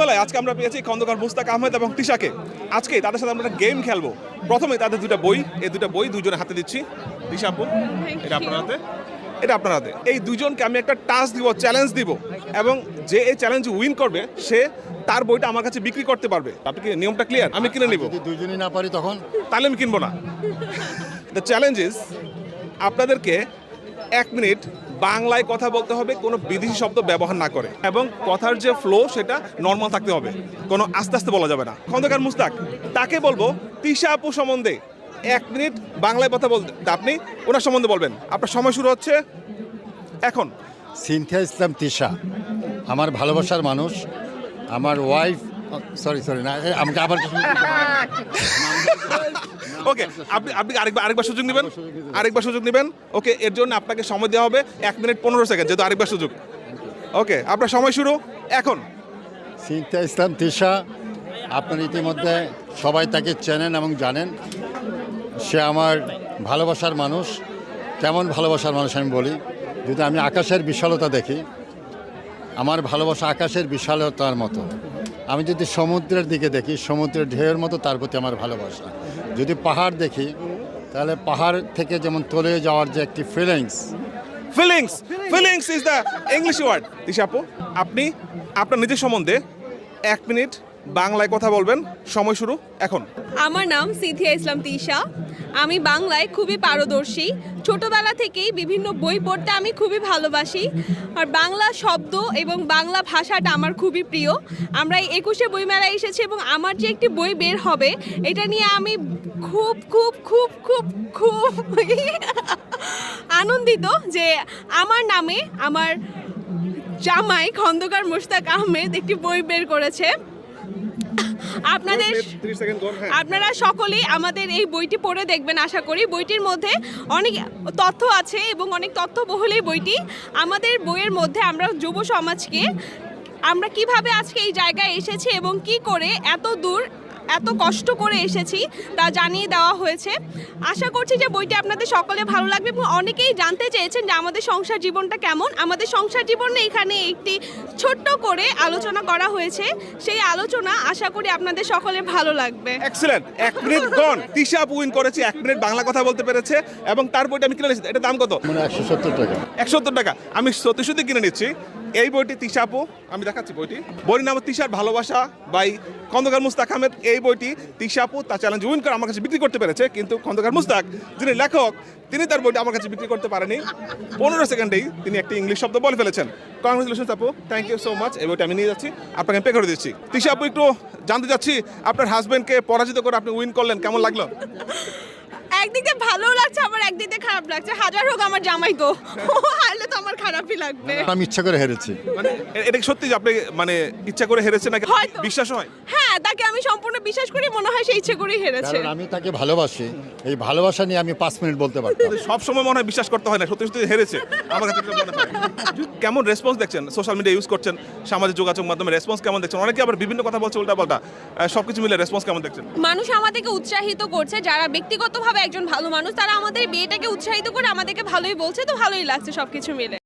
সন্ধ্যাবেলায় আজকে আমরা পেয়েছি খন্দকার মুস্তাক আহমেদ এবং তিশাকে। আজকে তাদের সাথে আমরা একটা গেম খেলবো। প্রথমে তাদের দুটো বই, এই দুটো বই দুজনের হাতে দিচ্ছি। তিশা আপু, এটা আপনার হাতে, এটা আপনার হাতে। এই দুজনকে আমি একটা টাস্ক দিব, চ্যালেঞ্জ দিব, এবং যে এই চ্যালেঞ্জ উইন করবে সে তার বইটা আমার কাছে বিক্রি করতে পারবে। আপনি কি নিয়মটা ক্লিয়ার? আমি কিনে নিব। যদি দুজনই না পারি তখন তাহলে আমি কিনবো না। দ্য চ্যালেঞ্জ ইজ, আপনাদেরকে 1 মিনিট বাংলায় কথা বলতে হবে, কোনো বিদেশি শব্দ ব্যবহার না করে, এবং কথার যে ফ্লো সেটা নর্মাল থাকতে হবে, কোনো আস্তে আস্তে বলা যাবে না। খন্দকার মুস্তাক, তাকে বলবো তিশা আপু সম্বন্ধে 1 মিনিট বাংলায় কথা বলতে, আপনি ওনার সম্বন্ধে বলবেন। আপনার সময় শুরু হচ্ছে এখন। সিনথিয়া ইসলাম তিশা আমার ভালোবাসার মানুষ, আমার ওয়াইফ। সরি না, আমাকে আবার ওকে, আপনি আরেকবার সুযোগ নেবেন, আরেকবার সুযোগ নেবেন। ওকে, এর জন্য আপনাকে সময় দেওয়া হবে 1 মিনিট 15 সেকেন্ড, যেহেতু আরেকবার সুযোগ। ওকে, আপনার সময় শুরু এখন। সিনথিয়া ইসলাম তিশা, আপনার ইতিমধ্যে সবাই তাকে চেনেন এবং জানেন। সে আমার ভালোবাসার মানুষ। কেমন ভালোবাসার মানুষ আমি বলি, যদি আমি আকাশের বিশালতা দেখি, আমার ভালোবাসা আকাশের বিশালতার মতো। আমি যদি সমুদ্রের দিকে দেখি, সমুদ্রের ঢেউয়ের মতো তার প্রতি আমার ভালোবাসা। যদি পাহাড় দেখি, তাহলে পাহাড় থেকে যেমন তলে যাওয়ার যে একটি feelings is the English word. Tisha আপু, আপনি আপনার নিজের সম্বন্ধে 1 মিনিট বাংলায় কথা বলবেন। সময় শুরু এখন। আমার নাম সিনথিয়া ইসলাম তিশা। আমি বাংলায় খুবই পারদর্শী। ছোটবেলা থেকেই বিভিন্ন বই পড়তে আমি খুবই ভালোবাসি, আর বাংলা শব্দ এবং বাংলা ভাষাটা আমার খুবই প্রিয়। আমরা এই 21শে বইমেলায় এসেছি এবং আমার যে একটি বই বের হবে এটা নিয়ে আমি খুব খুব খুব খুব খুব আনন্দিত যে আমার নামে আমার জামাই খন্দকার মুস্তাক আহমেদ একটি বই বের করেছে। আপনারা সকলেই আমাদের এই বইটি পড়ে দেখবেন আশা করি। বইটির মধ্যে অনেক তথ্য আছে এবং অনেক তথ্যবহুল এই বইটি। আমাদের বইয়ের মধ্যে আমরা যুব সমাজকে আমরা কিভাবে আজকে এই জায়গায় এসেছি এবং কি করে এত দূর এত কষ্ট করে এসেছি তা জানিয়ে দেওয়া হয়েছে। আশা করছি যে বইটি আপনাদের সকলে ভালো লাগবে, এবং অনেকেই জানতে চেয়েছেন যে আমাদের সংসার জীবনটা কেমন। আমাদের সংসার জীবনে এখানে একটি ছোট্ট করে আলোচনা করা হয়েছে, সেই আলোচনা আশা করি আপনাদের সকলের ভালো লাগবে। এক্সেলেন্ট, 1 মিনিট গন। তিশা আপু উইন করেছে, 1 মিনিট বাংলা কথা বলতে পেরেছে, এবং তার বইটা আমি কিনে নিয়েছি। এটা দাম কত? 170 টাকা। 170 টাকা। আমি সত্যি কিনে নিচ্ছি এই বইটি। তিশা আপু, আমি দেখাচ্ছি বইটি। বইটির নাম তিশার ভালোবাসা বাই খন্দকার মুস্তাক আহমেদ। এই বইটি তিশা আপু তার চ্যালেঞ্জ উইন করে আমার কাছে বিক্রি করতে পেরেছে, কিন্তু খন্দকার মুস্তাক যিনি লেখক তিনি তার বইটা আমার কাছে বিক্রি করতে পারেনি। 15 সেকেন্ডেই তিনি একটি ইংলিশ শব্দ বলে ফেলেছেন। কংগ্রেচুলেশনস আপু, থ্যাংক ইউ সো মাচ। এই বইটা আমি নিয়ে যাচ্ছি, আপনাকে পে করে দিচ্ছি। তিশা আপু, একটু জানতে চাচ্ছি আপনার হাজবেন্ডকে পরাজিত করে আপনি উইন করলেন, কেমন লাগলো? একদিক দিয়ে ভালো লাগছে, আবার একদিক দিয়ে খারাপ লাগছে। হাজার হোক আমার জামাই, তো হারলে তো আমার খারাপই লাগবে। আমি ইচ্ছা করে হেরেছি। মানে এটা কি সত্যি যে আপনি মানে ইচ্ছা করে হেরেছেন নাকি হয়তো। বিশ্বাস হয়? হ্যাঁ, তাকে আমি সম্পূর্ণ বিশ্বাস করি, মনে হয় সে ইচ্ছে করেই হেরেছে। কারণ আমি তাকে ভালোবাসি। এই ভালোবাসা নিয়ে আমি 5 মিনিট বলতে পারতাম। সব সময় মনে হয় বিশ্বাস করতে হয় না, সত্যি হেরেছে আমার কাছে মনে হয়। কেমন রেসপন্স দেখছেন? সোশ্যাল মিডিয়া ইউজ করছেন, সামাজিক যোগাযোগ মাধ্যমে রেসপন্স কেমন দেখছেন? অনেকে আবার বিভিন্ন কথা বলছে উল্টাপাল্টা, সবকিছু মিলে রেসপন্স কেমন দেখছেন? মানুষ আমাদেরকে উৎসাহিত করছে, যারা ব্যক্তিগতভাবে একজন ভালো মানুষ তারা আমাদের বিয়েটাকে উৎসাহিত করে আমাদেরকে ভালোই বলছে, তো ভালোই লাগছে সবকিছু মিলে।